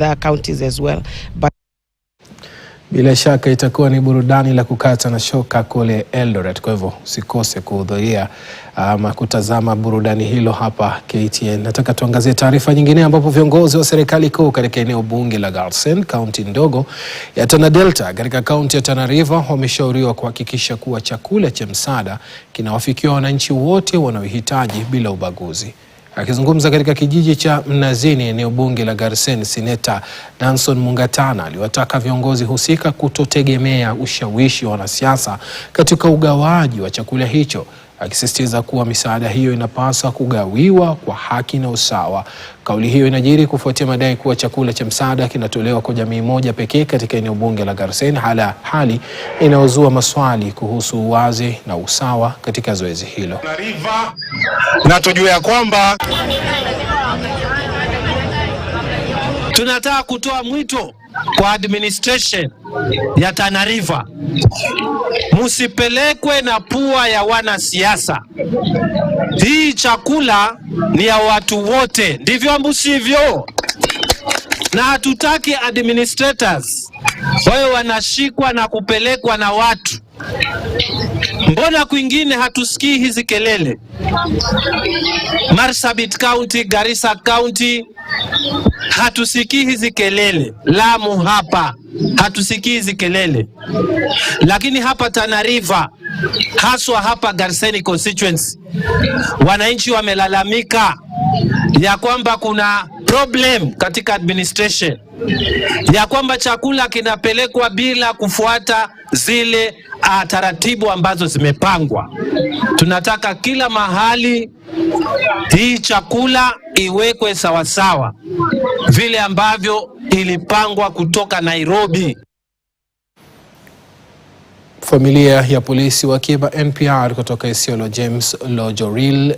the counties as well. But bila shaka itakuwa ni burudani la kukata na shoka kule Eldoret, kwa hivyo usikose kuhudhuria ama kutazama burudani hilo hapa KTN. Nataka tuangazie taarifa nyingine ambapo viongozi wa serikali kuu katika eneo bunge la Garsen, kaunti ndogo ya Tana Delta katika kaunti ya Tana River, wameshauriwa kuhakikisha kuwa chakula cha msaada kinawafikia wananchi wote wanaohitaji bila ubaguzi. Akizungumza katika kijiji cha Mnazini, eneo bunge la Garsen, Seneta Danson Mungatana aliwataka viongozi husika kutotegemea ushawishi wa wanasiasa katika ugawaji wa chakula hicho, akisisitiza kuwa misaada hiyo inapaswa kugawiwa kwa haki na usawa. Kauli hiyo inajiri kufuatia madai kuwa chakula cha msaada kinatolewa kwa jamii moja pekee katika eneo bunge la Garsen, hali inayozua maswali kuhusu uwazi na usawa katika zoezi hilo. Na tujue ya kwamba tunataka kutoa mwito kwa administration ya Tana River, musipelekwe na pua ya wanasiasa. Hii chakula ni ya watu wote, ndivyo ambusivyo? Na hatutaki administrators wao wanashikwa na kupelekwa na watu. Mbona kwingine hatusikii hizi kelele? Marsabit County, Garissa County, hatusikii hizi kelele. Lamu hapa hatusikii hizi kelele. Lakini hapa Tana River, haswa hapa Garsen constituency, wananchi wamelalamika ya kwamba kuna problem katika administration, ya kwamba chakula kinapelekwa bila kufuata zile taratibu ambazo zimepangwa. Tunataka kila mahali hii chakula iwekwe sawasawa vile ambavyo ilipangwa kutoka Nairobi. Familia ya polisi wa Kiba NPR kutoka Isiolo James Lojoril